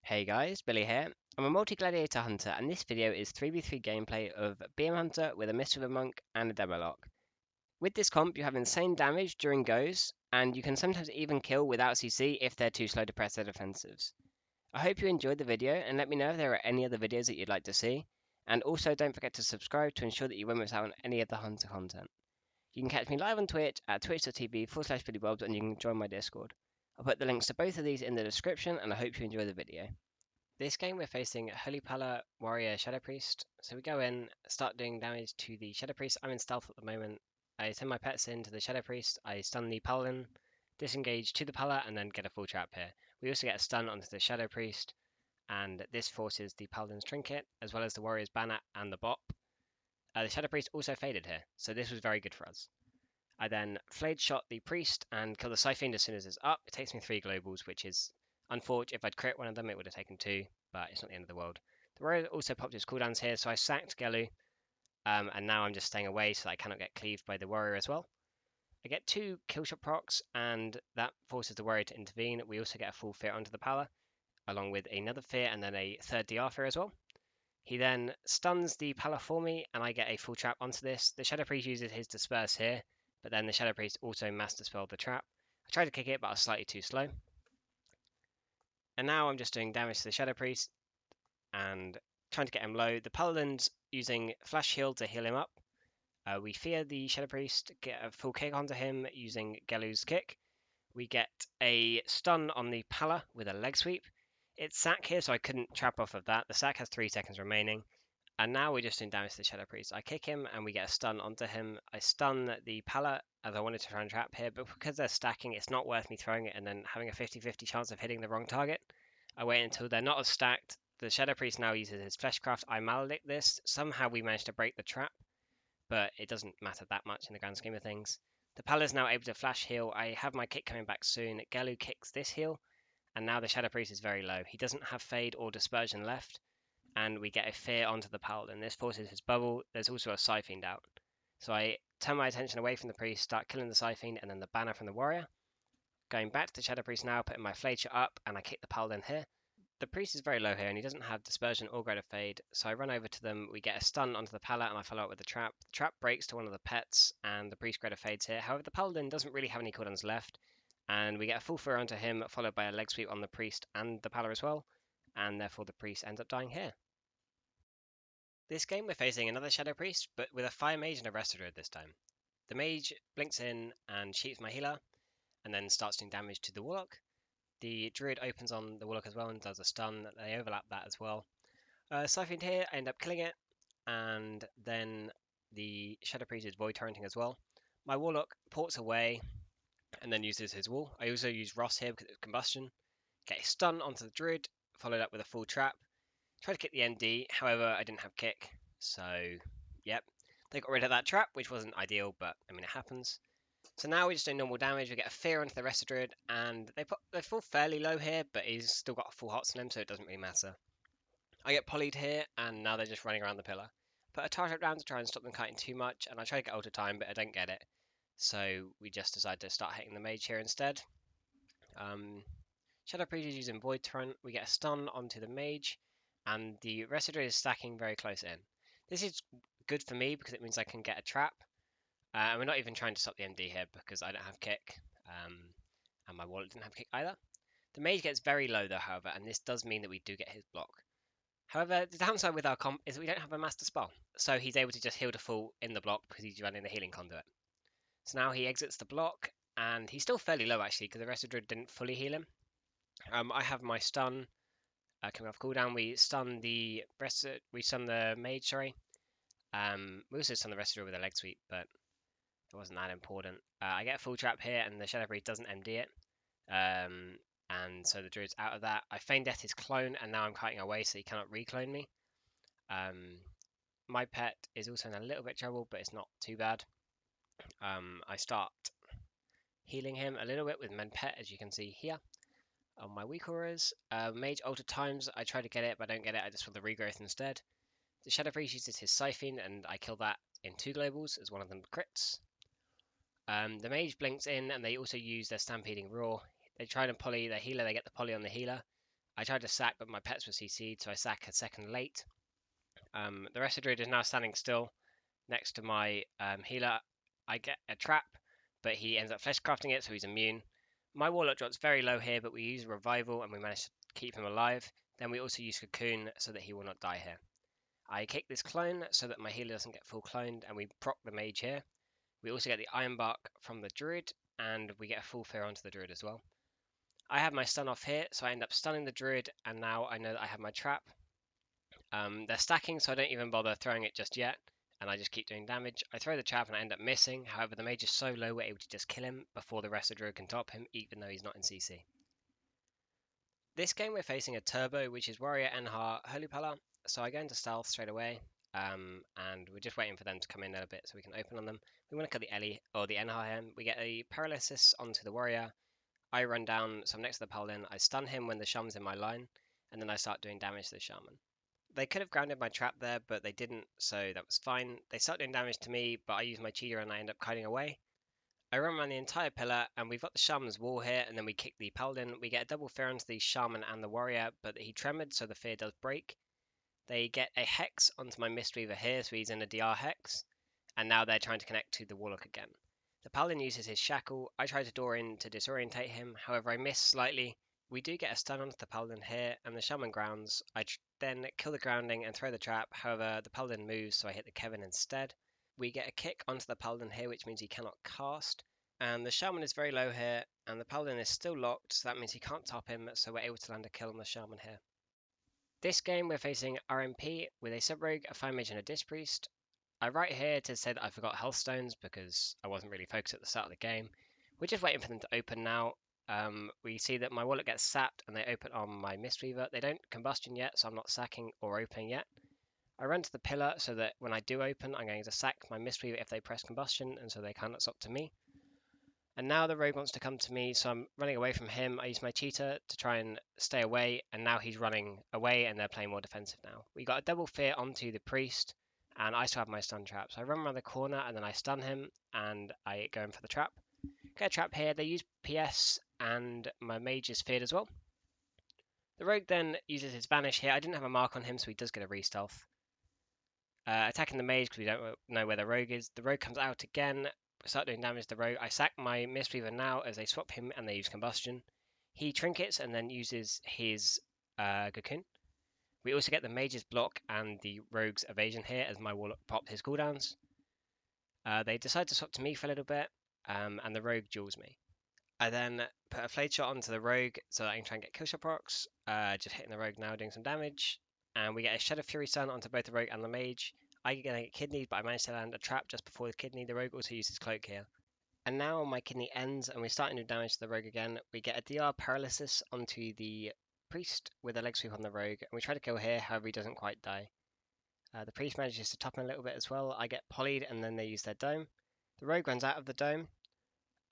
Hey guys, Billy here. I'm a multi-gladiator hunter and this video is 3v3 gameplay of Beam Hunter with a Mistweaver Monk and a Demo Lock. With this comp you have insane damage during goes and you can sometimes even kill without CC if they're too slow to press their defensives. I hope you enjoyed the video and let me know if there are any other videos that you'd like to see, and also don't forget to subscribe to ensure that you won't miss out on any of the hunter content. You can catch me live on Twitch at twitch.tv/Billybobbs and you can join my Discord. I'll put the links to both of these in the description and I hope you enjoy the video. This game we're facing Holy Pala Warrior Shadow Priest, so we go in, start doing damage to the Shadow Priest. I'm in stealth at the moment. I send my pets into the Shadow Priest, I stun the Paladin, disengage to the Pala, and then get a full trap here. We also get a stun onto the Shadow Priest, and this forces the Paladin's Trinket, as well as the Warrior's Banner and the Bop. The Shadow Priest also faded here, so this was very good for us. I then Flayed Shot the Priest and kill the Siphon as soon as it's up. It takes me 3 globals, which is unfortunate. If I'd crit one of them, it would have taken 2, but it's not the end of the world. The Warrior also popped his cooldowns here, so I sacked Gelu, and now I'm just staying away so that I cannot get cleaved by the Warrior as well. I get 2 killshot procs, and that forces the Warrior to intervene. We also get a full fear onto the Pala, along with another fear and then a third DR fear as well. He then stuns the Pala for me, and I get a full trap onto this. The Shadow Priest uses his Disperse here, but then the Shadow Priest also mass dispelled the trap. I tried to kick it, but I was slightly too slow. And now I'm just doing damage to the Shadow Priest and trying to get him low. The Paladin's using Flash Heal to heal him up. We fear the Shadow Priest, get a full kick onto him using Gelu's kick. We get a stun on the Pala with a leg sweep. It's sack here, so I couldn't trap off of that. The sack has 3 seconds remaining. And now we're just doing damage to the Shadow Priest. I kick him and we get a stun onto him. I stun the Pala as I wanted to try and trap here, but because they're stacking, it's not worth me throwing it and then having a 50-50 chance of hitting the wrong target. I wait until they're not as stacked. The Shadow Priest now uses his Fleshcraft. I maledict this. Somehow we managed to break the trap, but it doesn't matter that much in the grand scheme of things. The Pala is now able to flash heal. I have my kick coming back soon. Gelu kicks this heal, and now the Shadow Priest is very low. He doesn't have Fade or Dispersion left, and we get a fear onto the Paladin. This forces his bubble. There's also a Siphon out. So I turn my attention away from the Priest, start killing the Siphon, and then the banner from the Warrior. Going back to the Shadow Priest now, putting my Flayed Shot up, and I kick the Paladin here. The Priest is very low here, and he doesn't have Dispersion or Greater Fade, so I run over to them. We get a stun onto the Pala, and I follow up with the Trap. The Trap breaks to one of the pets, and the Priest Greater Fades here. However, the Paladin doesn't really have any cooldowns left, and we get a full fear onto him, followed by a leg sweep on the Priest and the Pala as well, and therefore the Priest ends up dying here. This game we're facing another Shadow Priest, but with a Fire Mage and a Resto Druid this time. The Mage blinks in and sheets my healer, and then starts doing damage to the Warlock. The Druid opens on the Warlock as well and does a stun. They overlap that as well. Siphoned here, I end up killing it, and then the Shadow Priest is Void Torrenting as well. My Warlock ports away and then uses his wall. I also use Ross here because it's Combustion. Get a stun onto the Druid, followed up with a full trap. Tried to kick the ND, however, I didn't have kick, so yep. They got rid of that trap, which wasn't ideal, but I mean, it happens. So now we're just doing normal damage. We get a fear onto the Resto Druid, and they fall fairly low here, but he's still got a full hots on him, so it doesn't really matter. I get polyed here, and now they're just running around the pillar. Put a target down to try and stop them kiting too much, and I try to get ultra time, but I don't get it. So we just decide to start hitting the Mage here instead. Shadow Priest is using Void Torrent. We get a stun onto the Mage, and the Resto Druid is stacking very close in. This is good for me because it means I can get a trap. And we're not even trying to stop the MD here because I don't have kick, and my wallet didn't have kick either. The Mage gets very low though, however, and this does mean that we do get his block. However, the downside with our comp is that we don't have a Master Spell, so he's able to just heal to full in the block because he's running the healing conduit. So now he exits the block, and he's still fairly low actually because the Resto Druid didn't fully heal him. I have my stun coming off cooldown. We stun the Mage, sorry. We also stun the Resto Druid with a leg sweep, but it wasn't that important. I get a full trap here, and the Shadow Priest doesn't MD it. And so the Druid's out of that. I feign death his clone, and now I'm kiting away, so he cannot reclone me. My pet is also in a little bit of trouble, but it's not too bad. I start healing him a little bit with Men Pet, as you can see here on my weak auras. Mage Alter Times, I try to get it, but I don't get it. I just want the regrowth instead. The Shadow Priest uses his Siphon, and I kill that in 2 globals as one of them crits. The Mage blinks in, and they also use their Stampeding Roar. They try to poly their healer, they get the poly on the healer. I tried to sack, but my pets were CC'd, so I sack a second late. The rest of the druid is now standing still next to my healer. I get a trap, but he ends up flesh crafting it, so he's immune. My warlock drops very low here, but we use revival and we manage to keep him alive. Then we also use cocoon so that he will not die here. I kick this clone so that my healer doesn't get full cloned, and we proc the mage here. We also get the iron bark from the druid, and we get a full fear onto the druid as well. I have my stun off here, so I end up stunning the druid, and now I know that I have my trap. They're stacking, so I don't even bother throwing it just yet, and I just keep doing damage. I throw the trap and I end up missing. However, the mage is so low we're able to just kill him before the rest of the druid can top him, even though he's not in CC. This game we're facing a turbo, which is Warrior, Enhar, Holy Pala, so I go into stealth straight away, and we're just waiting for them to come in a little bit so we can open on them. We want to kill the Ellie, or the Enhar here. We get a paralysis onto the Warrior. I run down, so I'm next to the Paladin. I stun him when the Shaman's in my line, and then I start doing damage to the Shaman. They could have grounded my trap there, but they didn't, so that was fine. They start doing damage to me, but I use my cheater and I end up kiting away. I run around the entire pillar, and we've got the Shaman's wall here, and then we kick the Paladin. We get a double fear onto the Shaman and the Warrior, but he tremored, so the fear does break. They get a Hex onto my Mistweaver here, so he's in a DR Hex, and now they're trying to connect to the Warlock again. The Paladin uses his Shackle. I try to door in to disorientate him, however I miss slightly. We do get a stun onto the Paladin here, and the Shaman grounds. I then kill the grounding and throw the trap, however the Paladin moves, so I hit the Kevin instead. We get a kick onto the Paladin here, which means he cannot cast, and the Shaman is very low here, and the Paladin is still locked, so that means he can't top him, so we're able to land a kill on the Shaman here. This game we're facing RMP with a Sub-Rogue, a Fire Mage and a Disc Priest. I write here to say that I forgot health stones because I wasn't really focused at the start of the game. We're just waiting for them to open now. We see that my Warlock gets sapped and they open on my Mistweaver. They don't combustion yet, so I'm not sacking or opening yet. I run to the pillar so that when I do open, I'm going to sack my Mistweaver if they press combustion, and so they cannot stop to me. And now the rogue wants to come to me, so I'm running away from him. I use my cheater to try and stay away, and now he's running away and they're playing more defensive now. We got a double fear onto the priest, and I still have my stun trap. So I run around the corner and then I stun him, and I go in for the trap. Get a trap here. They use PS, and my mage is feared as well. The rogue then uses his vanish here. I didn't have a mark on him, so he does get a re-stealth. Attacking the mage because we don't know where the rogue is. The rogue comes out again. Start doing damage to the rogue. I sack my Mistweaver now as they swap him and they use combustion. He trinkets and then uses his cocoon. We also get the mage's block and the rogue's evasion here as my warlock popped his cooldowns. They decide to swap to me for a little bit, and the rogue duels me. I then put a flayed shot onto the rogue so that I can try and get killshot procs. Just hitting the rogue now, doing some damage. And we get a Shadow Fury Sun onto both the rogue and the mage. I get kidneys, but I managed to land a trap just before the kidney. The rogue also uses cloak here. And now my kidney ends and we're starting to do damage to the rogue again. We get a DR paralysis onto the priest with a leg sweep on the rogue, and we try to kill here, however he doesn't quite die. The priest manages to top him a little bit as well. I get polyed and then they use their dome. The rogue runs out of the dome,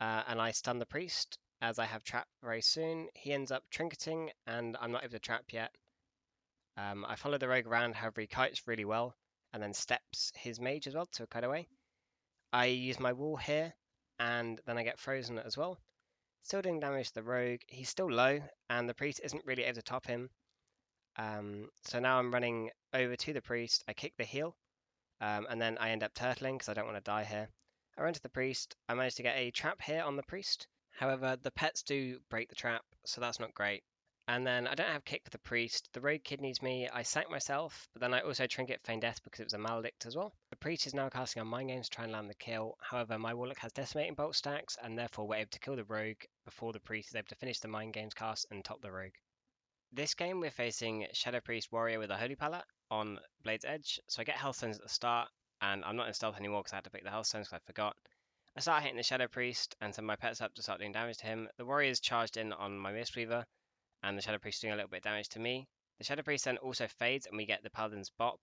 and I stun the priest as I have trap very soon. He ends up trinketing and I'm not able to trap yet. I follow the rogue around, however he kites really well, and then steps his mage as well to kite away. I use my wall here, and then I get frozen as well. Still doing damage to the rogue. He's still low, and the priest isn't really able to top him. So now I'm running over to the priest. I kick the heal, and then I end up turtling because I don't want to die here. I run to the priest. I managed to get a trap here on the priest. However, the pets do break the trap, so that's not great. And then I don't have kick for the priest. The rogue kidneys me. I sack myself, but then I also trinket feign death because it was a maledict as well. The priest is now casting on mind games to try and land the kill. However, my warlock has decimating bolt stacks, and therefore we're able to kill the rogue before the priest is able to finish the mind games cast and top the rogue. This game we're facing Shadow Priest Warrior with a Holy Palette on Blade's Edge. So I get health stones at the start, and I'm not in stealth anymore because I had to pick the health stones because I forgot. I start hitting the Shadow Priest and send my pets up to start doing damage to him. The Warrior's charged in on my Mistweaver, and the Shadow Priest is doing a little bit of damage to me. The Shadow Priest then also fades, and we get the Paladin's Bop.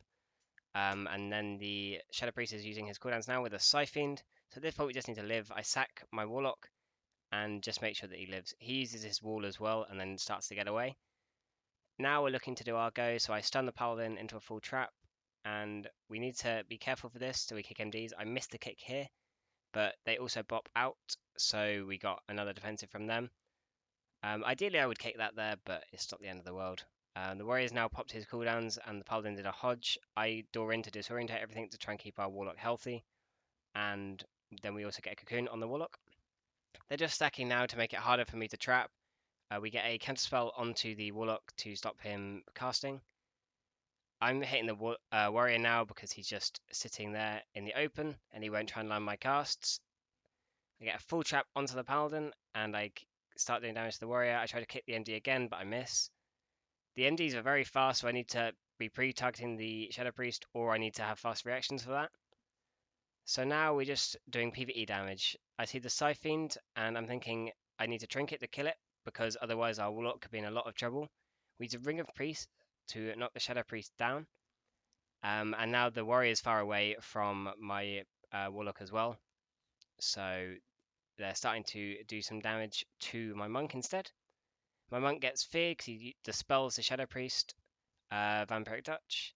And then the Shadow Priest is using his cooldowns now with a Scyfiend. So at this point we just need to live. I sack my Warlock and just make sure that he lives. He uses his wall as well and then starts to get away. Now we're looking to do our go, so I stun the Paladin into a full trap, and we need to be careful for this so we kick MDs. I missed the kick here, but they also bop out, so we got another defensive from them. Ideally, I would kick that there, but it's not the end of the world. The warrior's now popped his cooldowns, and the paladin did a hodge. I door in to disorientate everything to try and keep our warlock healthy, and then we also get a cocoon on the warlock. They're just stacking now to make it harder for me to trap. We get a counterspell onto the warlock to stop him casting. I'm hitting the warrior now because he's just sitting there in the open and he won't try and land my casts. I get a full trap onto the paladin and I start doing damage to the warrior. I try to kick the MD again, but I miss. The MDs are very fast, so I need to be pre-targeting the Shadow Priest, or I need to have fast reactions for that. So now we're just doing PvE damage. I see the Scythe Fiend, and I'm thinking I need to trinket to kill it, because otherwise our Warlock could be in a lot of trouble. We need a Ring of Priest to knock the Shadow Priest down. And now the Warrior is far away from my Warlock as well. So they're starting to do some damage to my Monk instead. My Monk gets feared because he dispels the Shadow Priest, Vampiric Touch.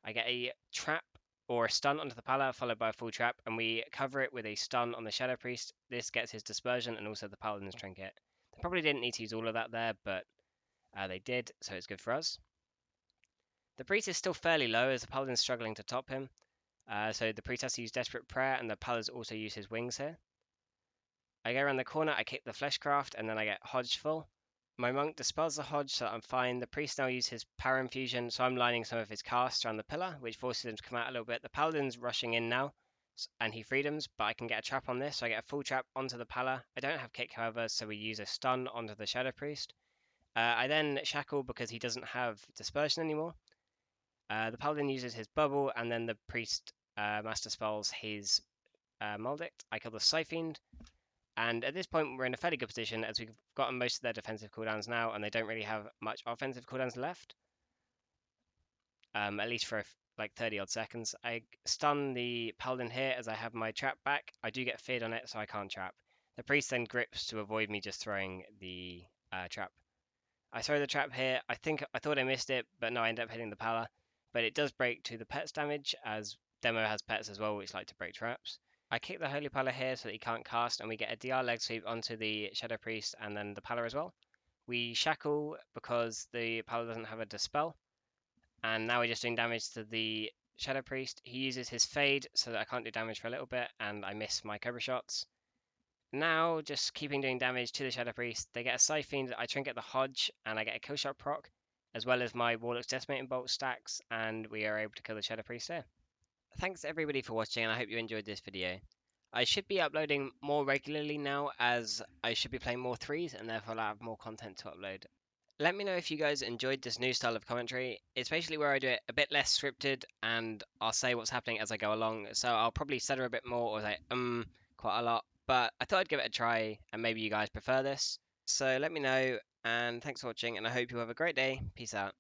I get a trap or a stun onto the Pala, followed by a full trap, and we cover it with a stun on the Shadow Priest. This gets his dispersion and also the Paladin's Trinket. They probably didn't need to use all of that there, but they did, so it's good for us. The Priest is still fairly low as the Paladin's struggling to top him, so the Priest has to use Desperate Prayer, and the Paladin also use his wings here. I go around the corner, I kick the Fleshcraft, and then I get Hodge full. My Monk dispels the Hodge, so I'm fine. The Priest now uses his Power Infusion, so I'm lining some of his casts around the pillar, which forces him to come out a little bit. The Paladin's rushing in now, and he freedoms, but I can get a trap on this, so I get a full trap onto the Pala. I don't have kick, however, so we use a stun onto the Shadow Priest. I then shackle because he doesn't have dispersion anymore. The Paladin uses his bubble, and then the Priest master spells his Maldict. I kill the Scythe Fiend. And at this point, we're in a fairly good position as we've gotten most of their defensive cooldowns now, and they don't really have much offensive cooldowns left. At least for like 30 odd seconds. I stun the Paladin here as I have my trap back. I do get feared on it, so I can't trap. The Priest then grips to avoid me just throwing the trap. I throw the trap here. I thought I missed it, but no, I end up hitting the Pala. But it does break to the pet's damage, as Demo has pets as well, which like to break traps. I kick the Holy Pala here so that he can't cast, and we get a DR leg sweep onto the Shadow Priest and then the Pala as well. We shackle because the Pala doesn't have a dispel, and now we're just doing damage to the Shadow Priest. He uses his Fade so that I can't do damage for a little bit, and I miss my Cobra shots. Now, just keeping doing damage to the Shadow Priest. They get a Scythe Fiend, I trinket the Hodge, and I get a kill shot proc, as well as my Warlock's Decimating Bolt stacks, and we are able to kill the Shadow Priest here. Thanks everybody for watching, and I hope you enjoyed this video. I should be uploading more regularly now, as I should be playing more threes, and therefore I'll have more content to upload. Let me know if you guys enjoyed this new style of commentary. It's basically where I do it a bit less scripted, and I'll say what's happening as I go along, so I'll probably stutter a bit more, or say quite a lot, but I thought I'd give it a try, and maybe you guys prefer this. So let me know, and thanks for watching, and I hope you have a great day. Peace out.